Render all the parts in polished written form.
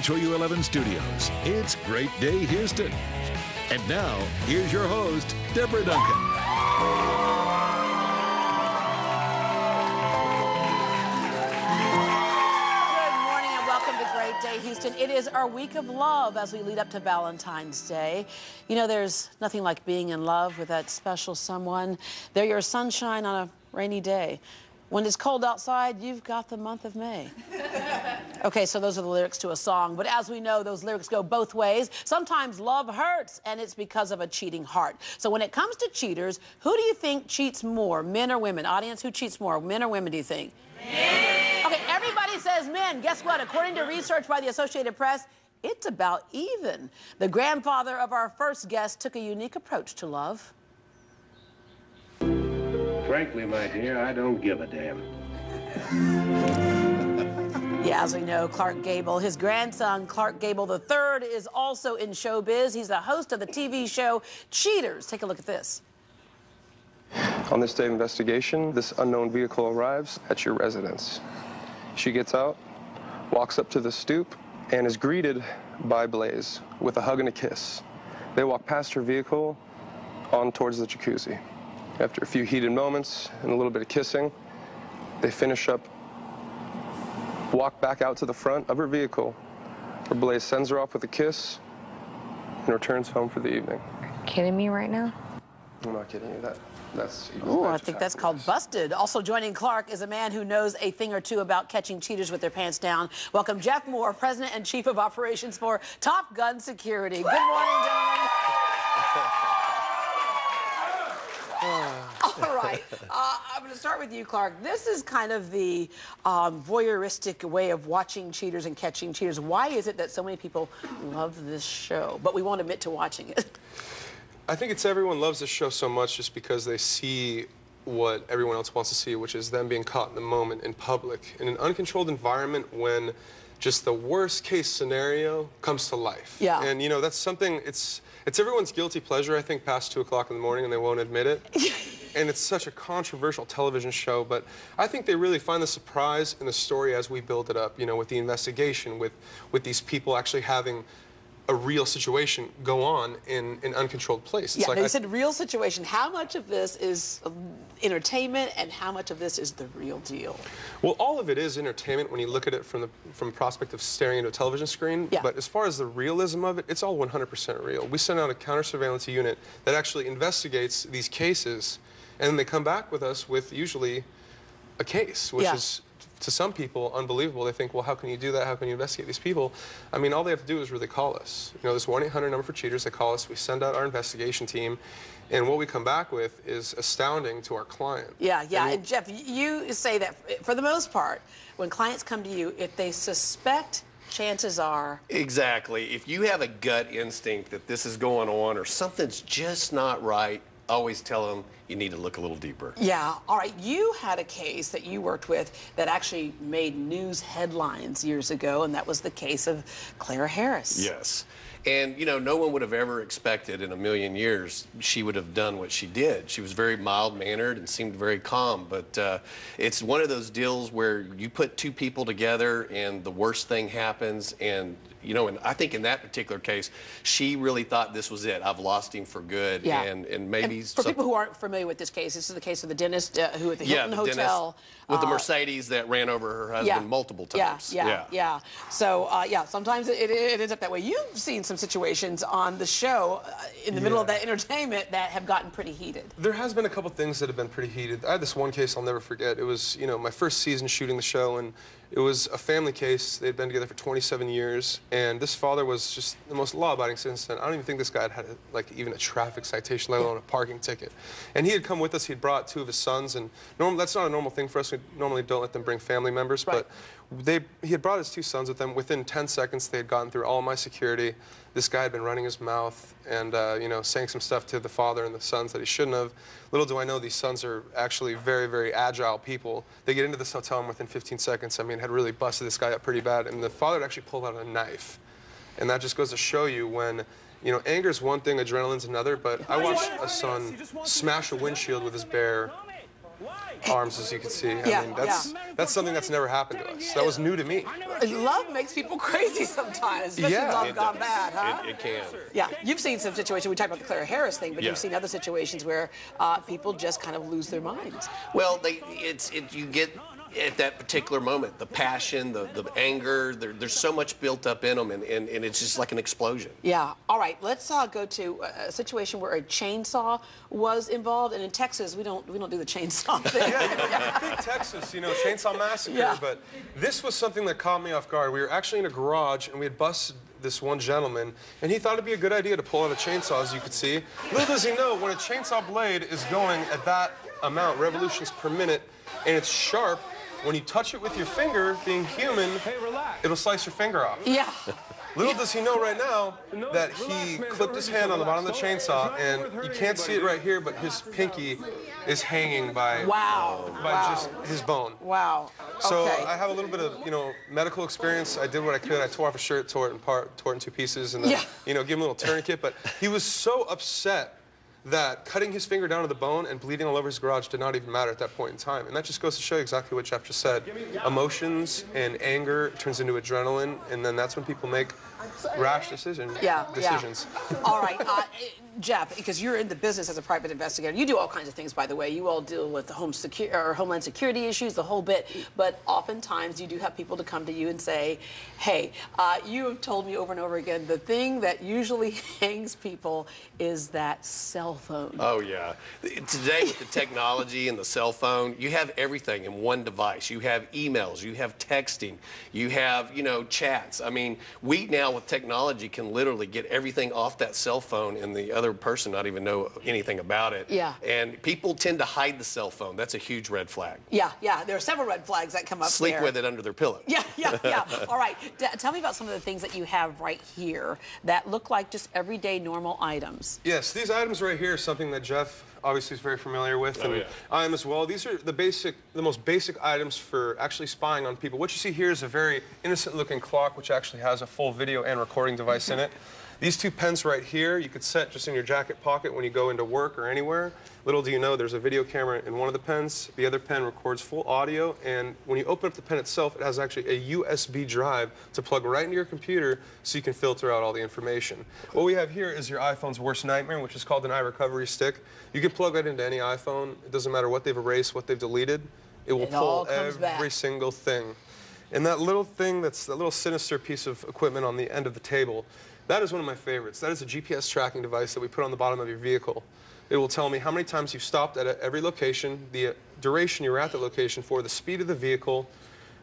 WHOU11 studios, it's Great Day Houston. And now, here's your host, Deborah Duncan. Day Houston. It is our week of love as we lead up to Valentine's Day. You know, there's nothing like being in love with that special someone. They're your sunshine on a rainy day. When it's cold outside, you've got the month of May. Okay, so those are the lyrics to a song, but as we know, those lyrics go both ways. Sometimes love hurts, and it's because of a cheating heart. So when it comes to cheaters, who do you think cheats more, men or women? Audience, who cheats more, men or women, do you think? Men. Okay, everybody says men. Guess what? According to research by the Associated Press, it's about even. The grandfather of our first guest took a unique approach to love. Frankly, my dear, I don't give a damn. Yeah, as we know, Clark Gable, his grandson, Clark Gable III, is also in showbiz. He's the host of the TV show Cheaters. Take a look at this. On this day of investigation, this unknown vehicle arrives at your residence. She gets out, walks up to the stoop, and is greeted by Blaze with a hug and a kiss. They walk past her vehicle on towards the jacuzzi. After a few heated moments and a little bit of kissing, they finish up, walk back out to the front of her vehicle, where Blaze sends her off with a kiss and returns home for the evening. Kidding me right now? I'm not kidding you. Ooh, I think that's called busted. Also joining Clark is a man who knows a thing or two about catching cheaters with their pants down. Welcome Jeff Moore, President and Chief of Operations for Top Gun Security. Good morning, gentlemen. All right, I'm going to start with you, Clark. This is kind of the voyeuristic way of watching cheaters and catching cheaters. Why is it that so many people love this show, but we won't admit to watching it? I think it's everyone loves this show so much just because they see what everyone else wants to see, which is them being caught in the moment in public, in an uncontrolled environment when just the worst case scenario comes to life. Yeah. And you know, that's something, it's everyone's guilty pleasure, I think, past 2 o'clock in the morning, and they won't admit it. And it's such a controversial television show, but I think they really find the surprise in the story as we build it up, you know, with the investigation, with these people actually having a real situation go on in an uncontrolled place. It's yeah, like they said real situation. How much of this is entertainment and how much of this is the real deal? Well, all of it is entertainment when you look at it from the prospect of staring into a television screen. Yeah. But as far as the realism of it, it's all 100% real. We send out a counter-surveillance unit that actually investigates these cases, and then they come back with us with usually a case, which is, to some people, unbelievable. They think, well, how can you do that? How can you investigate these people? I mean, all they have to do is really call us. You know, this 1-800 number for cheaters. They call us. We send out our investigation team. And what we come back with is astounding to our client. Yeah, yeah. And Jeff, you say that for the most part, when clients come to you, if they suspect, chances are... Exactly. If you have a gut instinct that this is going on or something's just not right, always tell them you need to look a little deeper. Yeah. All right. You had a case that you worked with that actually made news headlines years ago, and that was the case of Claire Harris. Yes. And, you know, no one would have ever expected in a million years she would have done what she did. She was very mild-mannered and seemed very calm, but it's one of those deals where you put 2 people together and the worst thing happens, and, you know, and I think in that particular case, she really thought this was it. I've lost him for good. Yeah. And maybe... And for people who aren't familiar with this case, this is the case of the dentist who at the Hilton Hotel... with the Mercedes that ran over her husband multiple times. Yeah. So, yeah, sometimes it ends up that way. You've seen some situations on the show in the middle of that entertainment that have gotten pretty heated. There has been a couple things that have been pretty heated. I had this one case I'll never forget. It was, you know, my first season shooting the show, and it was a family case. They'd been together for 27 years, and this father was just the most law-abiding citizen. I don't even think this guy had like even a traffic citation, let alone a parking ticket. And he had come with us. He'd brought 2 of his sons, and that's not a normal thing for us. We normally don't let them bring family members, right. But he had brought his 2 sons with him. Within 10 seconds, they had gotten through all my security. This guy had been running his mouth and, you know, saying some stuff to the father and the sons that he shouldn't have. Little do I know these sons are actually very, very agile people. They get into this hotel and within 15 seconds, I mean, had really busted this guy up pretty bad. And the father had actually pulled out a knife. And that just goes to show you when, you know, anger's one thing, adrenaline's another, but I watched a son smash a windshield with his bare arms, as you can see. Yeah, I mean, that's something that's never happened to us. That was new to me. Love makes people crazy sometimes, especially love gone bad, huh? It can. Yeah, you've seen some situations, we talked about the Clara Harris thing, but Yeah. you've seen other situations where people just kind of lose their minds. Well, you get at that particular moment, the passion, the anger, there's so much built up in them, and it's just like an explosion. Yeah. All right. Let's go to a situation where a chainsaw was involved, and in Texas we don't do the chainsaw thing. I think Texas, Chainsaw Massacre, Yeah. but this was something that caught me off guard. We were actually in a garage, and we had busted this one gentleman, and he thought it'd be a good idea to pull out a chainsaw, as you could see. Little does he know, when a chainsaw blade is going at that amount, revolutions per minute, and it's sharp, when you touch it with your finger, being human, it'll slice your finger off. Yeah. Little does he know right now that he clipped his hand on the bottom of the chainsaw, and you can't see it right here, but his pinky is hanging by just his bone. Wow. So Okay. I have a little bit of, medical experience. I did what I could. I tore off a shirt, tore it in two pieces, and then, give him a little tourniquet. But he was so upset that cutting his finger down to the bone and bleeding all over his garage did not even matter at that point in time. And that just goes to show you exactly what Jeff just said. Emotions and anger turns into adrenaline, and then that's when people make rash decisions. Yeah. All right, Jeff, because you're in the business as a private investigator, you do all kinds of things, by the way. You all deal with the homeland security issues, the whole bit. But oftentimes you do have people to come to you and say, "Hey, you have told me over and over again the thing that usually hangs people is that cell phone." Oh yeah. Today with the technology and the cell phone, you have everything in one device. You have emails, you have texting, you have chats. I mean, we now with technology can literally get everything off that cell phone and the other person not even know anything about it. Yeah. And people tend to hide the cell phone. That's a huge red flag. Yeah. There are several red flags that come up Sleep there. with it under their pillow. Yeah. All right. Tell me about some of the things that you have right here that look like just everyday normal items. Yes, these items right here are something that Jeff obviously is very familiar with, and I am as well. These are the most basic items for actually spying on people. What you see here is a very innocent-looking clock, which actually has a full video and recording device in it. These two pens right here, you could set just in your jacket pocket when you go into work or anywhere. Little do you know, there's a video camera in one of the pens. The other pen records full audio, and when you open up the pen itself, it has actually a USB drive to plug right into your computer so you can filter out all the information. What we have here is your iPhone's worst nightmare, which is called an iRecovery stick. You can plug that into any iPhone. It doesn't matter what they've erased, what they've deleted. It will pull every single thing. And that little thing, that little sinister piece of equipment on the end of the table, that is one of my favorites. That is a GPS tracking device that we put on the bottom of your vehicle. It will tell me how many times you've stopped at every location, the duration you were at the location for, the speed of the vehicle.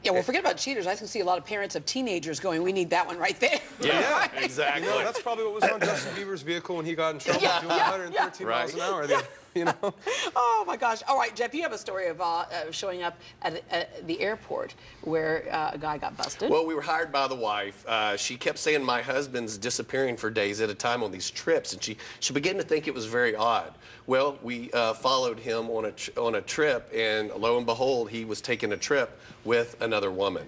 Yeah, well, forget about cheaters. I can see a lot of parents of teenagers going, "We need that one right there." Yeah, exactly. That's probably what was on Justin Bieber's vehicle when he got in trouble doing 113 miles an hour. Oh my gosh! All right, Jeff, you have a story of showing up at the airport where a guy got busted. Well, we were hired by the wife. She kept saying my husband's disappearing for days at a time on these trips, and she began to think it was very odd. Well, we followed him on a trip, and lo and behold, he was taking a trip with another woman.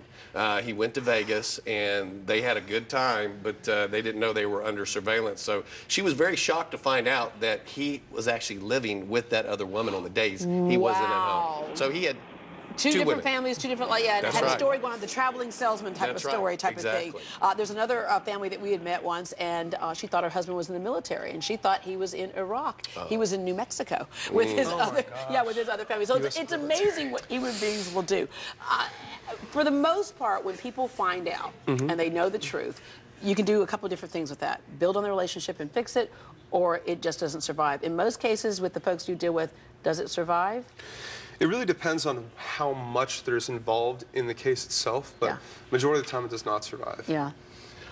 He went to Vegas, and they had a good time, but they didn't know they were under surveillance. So she was very shocked to find out that he was actually living with that other woman on the days he wasn't at home. So he had two different women. families, two different, had a story going on, the traveling salesman type of story type of thing. There's another family that we had met once, and she thought her husband was in the military, and she thought he was in Iraq. He was in New Mexico with his other family. So it's amazing what human beings will do. For the most part, when people find out and they know the truth, you can do a couple of different things with that. Build on the relationship and fix it, or it just doesn't survive. In most cases, with the folks you deal with, does it survive? It really depends on how much there's involved in the case itself, but majority of the time it does not survive. Yeah.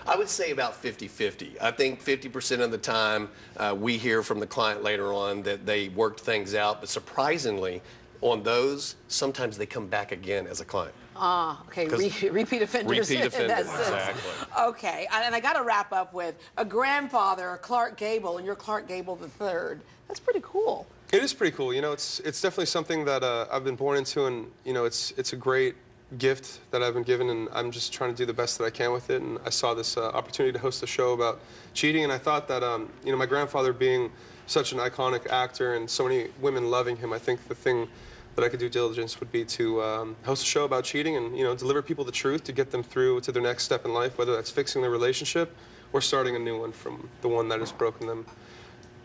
I would say about 50-50. I think 50% of the time we hear from the client later on that they worked things out, but surprisingly, on those, sometimes they come back again as a client. Okay, repeat offenders. Repeat offenders, exactly. Okay, and I got to wrap up with a grandfather, Clark Gable, and you're Clark Gable III. That's pretty cool. It is pretty cool. It's definitely something that I've been born into, and it's a great gift that I've been given, and I'm just trying to do the best that I can with it. And I saw this opportunity to host a show about cheating, and I thought that my grandfather being such an iconic actor and so many women loving him, I think the thing that I could do diligence would be to host a show about cheating and, you know, deliver people the truth to get them through to their next step in life, whether that's fixing their relationship or starting a new one from the one that has broken them at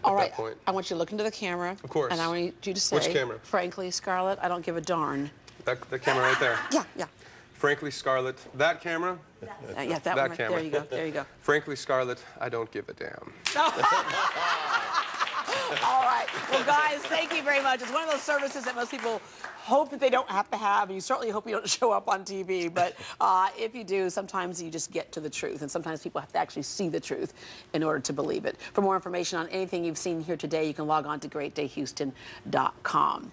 All right, that point. I want you to look into the camera. Of course. And I want you to say, Which camera? frankly, Scarlett, I don't give a darn. The camera right there. Yeah. Frankly, Scarlett, that camera? Yeah, that one right camera. there you go, there you go. Frankly, Scarlett, I don't give a damn. All right. Well, guys, thank you very much. It's one of those services that most people hope that they don't have to have, and you certainly hope you don't show up on TV. But if you do, sometimes you just get to the truth, and sometimes people have to actually see the truth in order to believe it. For more information on anything you've seen here today, you can log on to GreatDayHouston.com.